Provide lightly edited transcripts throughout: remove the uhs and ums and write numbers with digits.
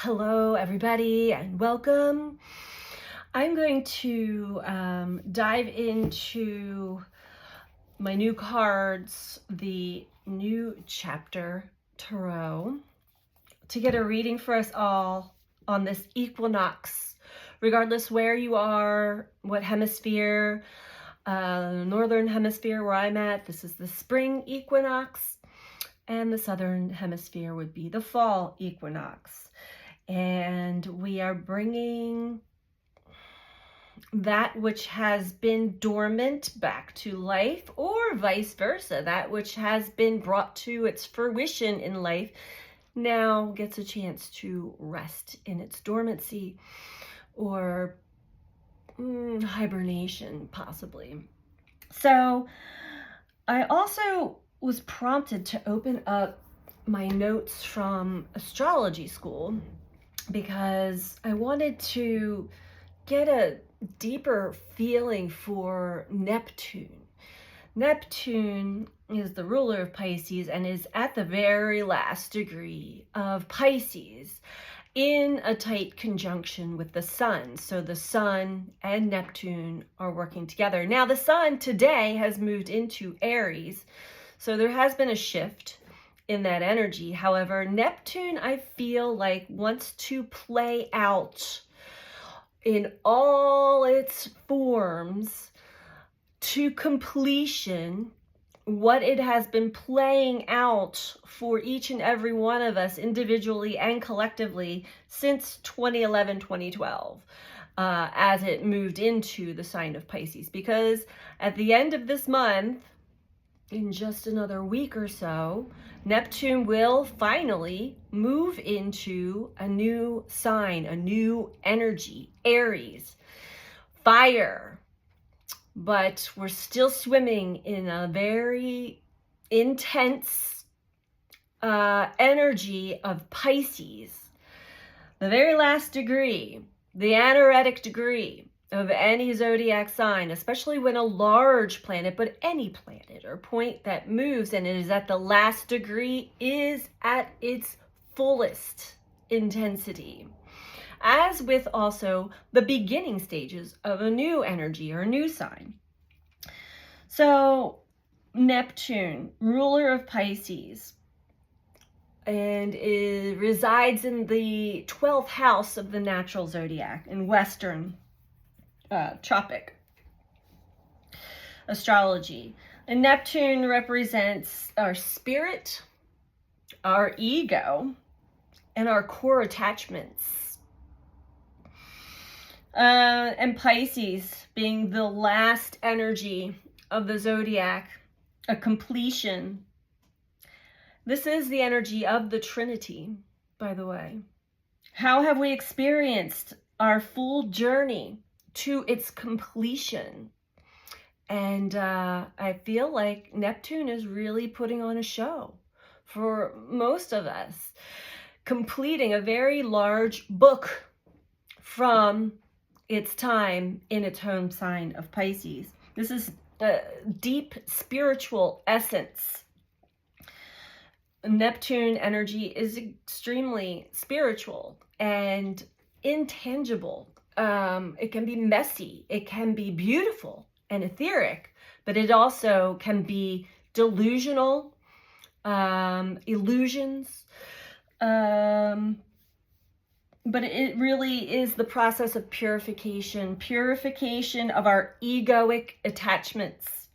Hello, everybody, and welcome. I'm going to dive into my new cards, the New Chapter Tarot, to get a reading for us all on this equinox, regardless where you are, what hemisphere, northern hemisphere where I'm at. This is the spring equinox, and the southern hemisphere would be the fall equinox. And we are bringing that which has been dormant back to life, or vice versa. That which has been brought to its fruition in life now gets a chance to rest in its dormancy or hibernation, possibly. So I also was prompted to open up my notes from astrology school because I wanted to get a deeper feeling for Neptune. Neptune is the ruler of Pisces and is at the very last degree of Pisces in a tight conjunction with the sun. So the sun and Neptune are working together. Now the sun today has moved into Aries, so there has been a shift in that energy. However, Neptune, I feel like, wants to play out in all its forms to completion what it has been playing out for each and every one of us individually and collectively since 2011, 2012, as it moved into the sign of Pisces. Because at the end of this month, in just another week or so, Neptune will finally move into a new sign, a new energy, Aries, fire. But we're still swimming in a very intense energy of Pisces, the very last degree, the anaretic degree of any zodiac sign, especially when a large planet, but any planet or point that moves and it is at the last degree, is at its fullest intensity. As with also the beginning stages of a new energy or a new sign. So Neptune, ruler of Pisces, and it resides in the 12th house of the natural zodiac in Western tropic astrology. And Neptune represents our spirit, our ego, and our core attachments. And Pisces being the last energy of the zodiac, a completion. This is the energy of the Trinity, by the way. How have we experienced our full journey to its completion? And I feel like Neptune is really putting on a show for most of us, completing a very large book from its time in its home sign of Pisces. This is a deep spiritual essence. Neptune energy is extremely spiritual and intangible. It can be messy, it can be beautiful and etheric, but it also can be delusional, illusions. But it really is the process of purification of our egoic attachments,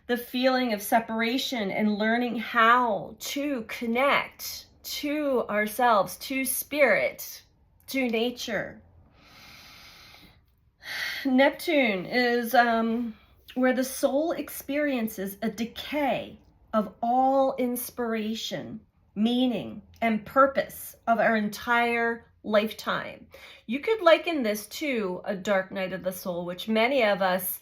the feeling of separation and learning how to connect to ourselves, to spirit, to nature. Neptune is where the soul experiences a decay of all inspiration, meaning, and purpose of our entire lifetime. You could liken this to a dark night of the soul, which many of us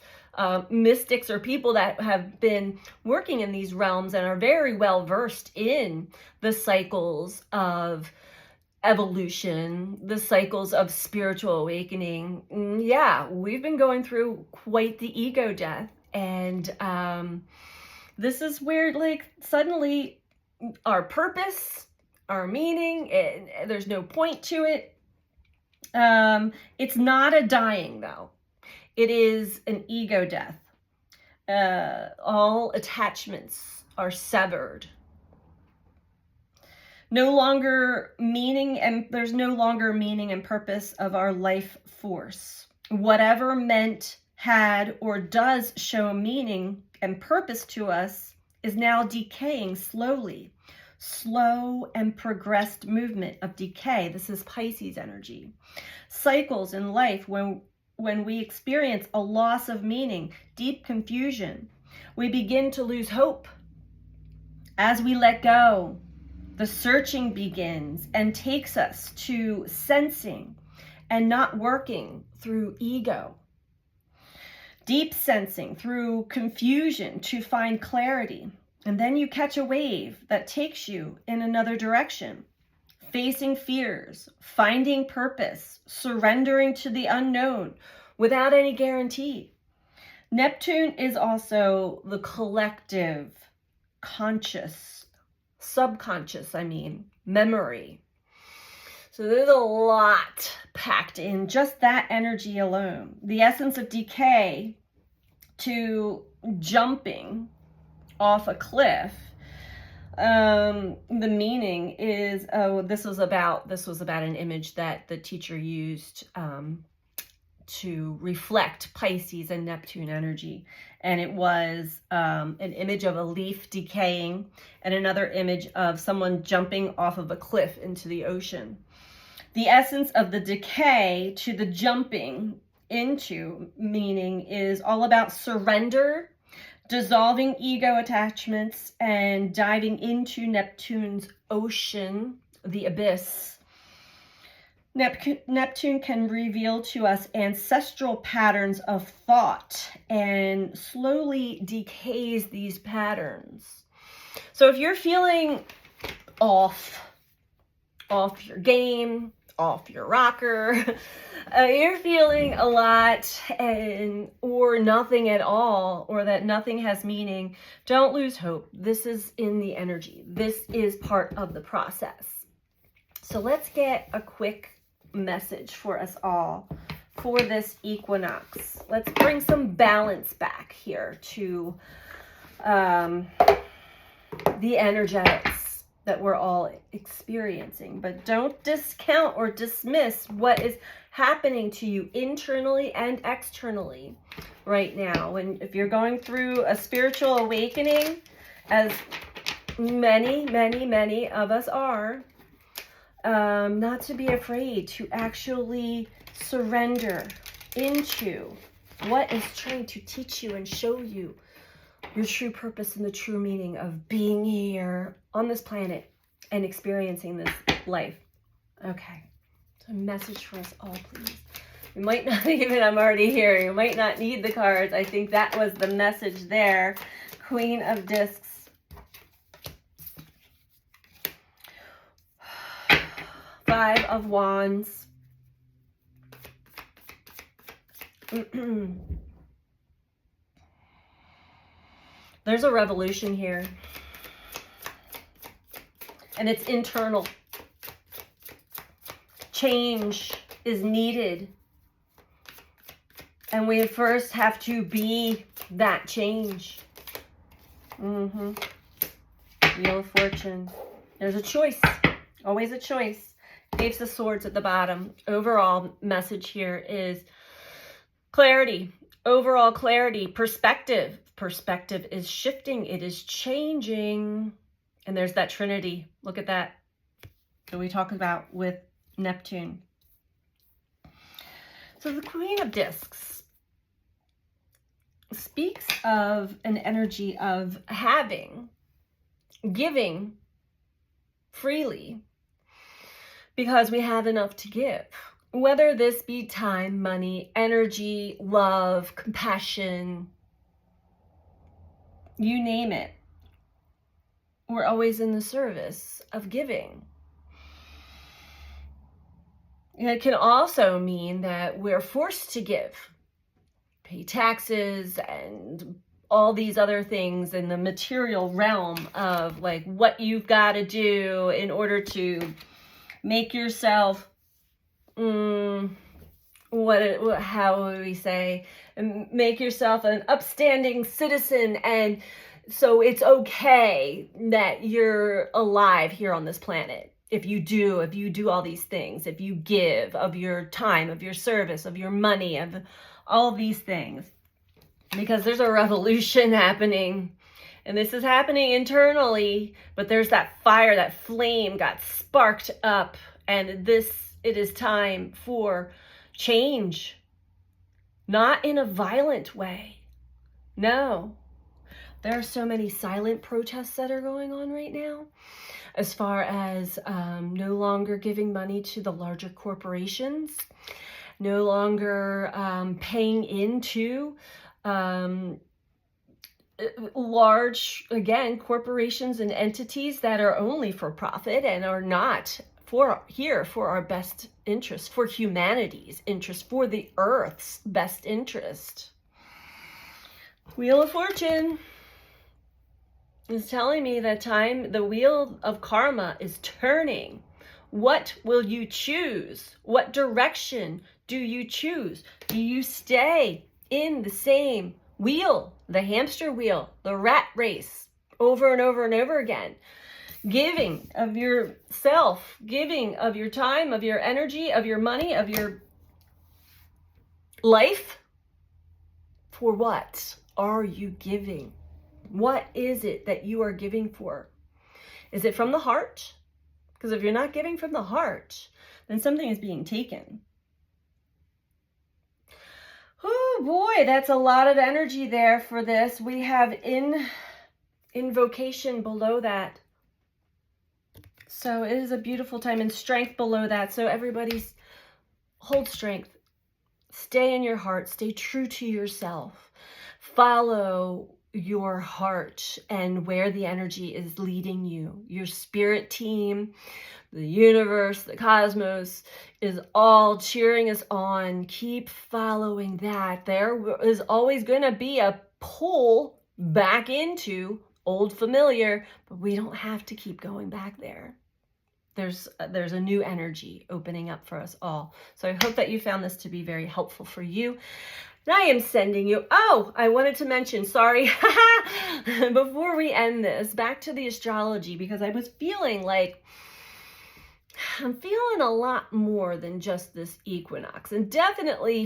mystics or people that have been working in these realms and are very well versed in the cycles of evolution, the cycles of spiritual awakening. Yeah, we've been going through quite the ego death. And this is where, like, suddenly our purpose, our meaning. There's no point to it. It's not a dying, though. It is an ego death. All attachments are severed. No longer meaning, and there's no longer meaning and purpose of our life force. Whatever meant, had, or does show meaning and purpose to us is now decaying slowly. Slow and progressed movement of decay. This is Pisces energy. Cycles in life when we experience a loss of meaning, deep confusion, we begin to lose hope. As we let go, the searching begins and takes us to sensing and not working through ego. Deep sensing through confusion to find clarity. And then you catch a wave that takes you in another direction. Facing fears, finding purpose, surrendering to the unknown without any guarantee. Neptune is also the collective, conscious, subconscious, memory. So there's a lot packed in just that energy alone. The essence of decay to jumping off a cliff. The meaning is, this was about an image that the teacher used to reflect Pisces and Neptune energy. And it was an image of a leaf decaying and another image of someone jumping off of a cliff into the ocean. The essence of the decay to the jumping into meaning is all about surrender, dissolving ego attachments, and diving into Neptune's ocean, the abyss. Neptune can reveal to us ancestral patterns of thought and slowly decays these patterns. So if you're feeling off your game, off your rocker, you're feeling a lot or nothing at all, or that nothing has meaning, don't lose hope. This is in the energy. This is part of the process. So let's get a quick message for us all for this equinox. Let's bring some balance back here to the energetics that we're all experiencing. But don't discount or dismiss what is happening to you internally and externally right now. And if you're going through a spiritual awakening, as many of us are, not to be afraid to actually surrender into what is trying to teach you and show you your true purpose and the true meaning of being here on this planet and experiencing this life. Okay, so a message for us all, please. You might not even, I'm already here, you might not need the cards. I think that was the message there. Queen of Discs. Five of Wands. There's a revolution here. And it's internal. Change is needed. And we first have to be that change. Wheel of Fortune. There's a choice. Always a choice. Ace of Swords at the bottom. Overall message here is clarity. Overall clarity. Perspective. Perspective is shifting. It is changing. And there's that Trinity. Look at that we talk about with Neptune. So the Queen of Discs speaks of an energy of having, giving freely because we have enough to give. Whether this be time, money, energy, love, compassion, you name it. We're always in the service of giving. It can also mean that we're forced to give, pay taxes and all these other things in the material realm of like what you've got to do in order to make yourself, how would we say, make yourself an upstanding citizen, and so it's okay that you're alive here on this planet. If you do all these things, if you give of your time, of your service, of your money, of all these things, because there's a revolution happening, and this is happening internally, but there's that fire, that flame got sparked up, and it is time for change. Not in a violent way. No. There are so many silent protests that are going on right now, as far as no longer giving money to the larger corporations, no longer paying into large, again, corporations and entities that are only for profit and are not here for our best interest, for humanity's interest, for the earth's best interest. Wheel of Fortune is telling me that the wheel of karma is turning. What will you choose? What direction do you choose? Do you stay in the same wheel, the hamster wheel, the rat race, over and over and over again? Giving of yourself, giving of your time, of your energy, of your money, of your life. For what are you giving? What is it that you are giving for? Is it from the heart? Because if you're not giving from the heart, then something is being taken. Oh boy, that's a lot of energy there for this. We have invocation below that. So it is a beautiful time, and strength below that. So everybody's hold strength. Stay in your heart. Stay true to yourself. Follow your heart and where the energy is leading you. Your spirit team, the universe, the cosmos is all cheering us on. Keep following that. There is always going to be a pull back into old familiar, but we don't have to keep going back there. There's a new energy opening up for us all. So I hope that you found this to be very helpful for you. And I am sending you, I wanted to mention, sorry, before we end this, back to the astrology, because I was feeling like, I'm feeling a lot more than just this equinox, and definitely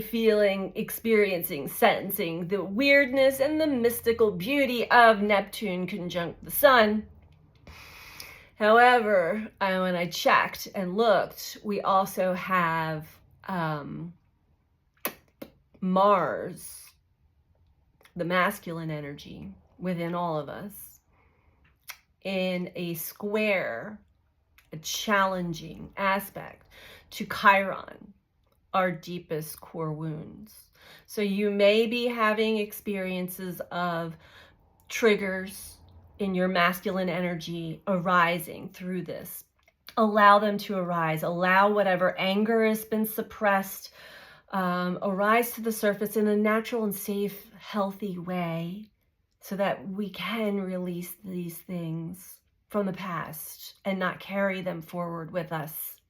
experiencing, sensing the weirdness and the mystical beauty of Neptune conjunct the sun. However, when I checked and looked, we also have Mars, the masculine energy within all of us, in a square, a challenging aspect to Chiron, our deepest core wounds. So you may be having experiences of triggers in your masculine energy arising through this. Allow them to arise. Allow whatever anger has been suppressed arise to the surface in a natural and safe, healthy way, so that we can release these things from the past and not carry them forward with us.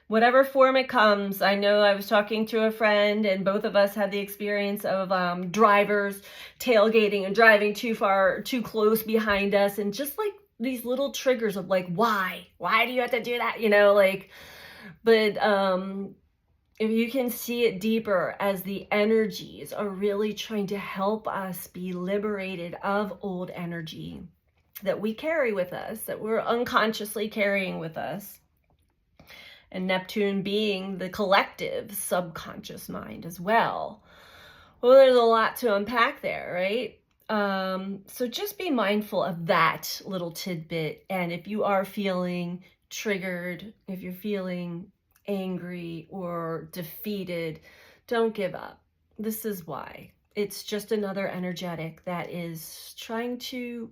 Whatever form it comes. I know I was talking to a friend, and both of us had the experience of drivers tailgating and driving too close behind us, and just like these little triggers of like, why do you have to do that? But if you can see it deeper, as the energies are really trying to help us be liberated of old energy that we carry with us, that we're unconsciously carrying with us. And Neptune being the collective subconscious mind as well. Well, there's a lot to unpack there, right? So just be mindful of that little tidbit. And if you are feeling triggered, if you're feeling angry or defeated, don't give up. This is why. It's just another energetic that is trying to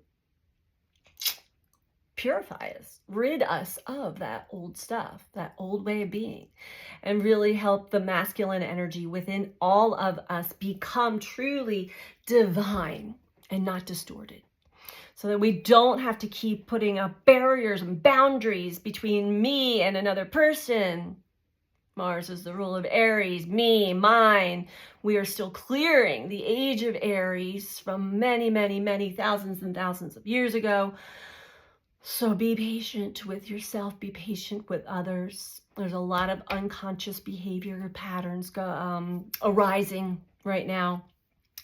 purify us, rid us of that old stuff, that old way of being, and really help the masculine energy within all of us become truly divine and not distorted. So that we don't have to keep putting up barriers and boundaries between me and another person. Mars is the rule of Aries, me, mine. We are still clearing the age of Aries from many, many, many thousands and thousands of years ago. So be patient with yourself, be patient with others. There's a lot of unconscious behavior patterns arising right now,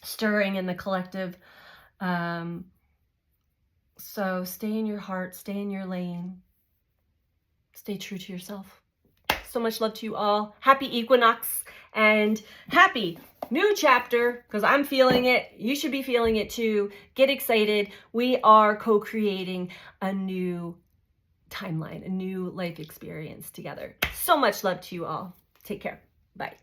stirring in the collective. So stay in your heart, stay in your lane, stay true to yourself. So much love to you all. Happy Equinox and happy new chapter, because I'm feeling it. You should be feeling it too. Get excited. We are co-creating a new timeline, a new life experience together. So much love to you all. Take care. Bye.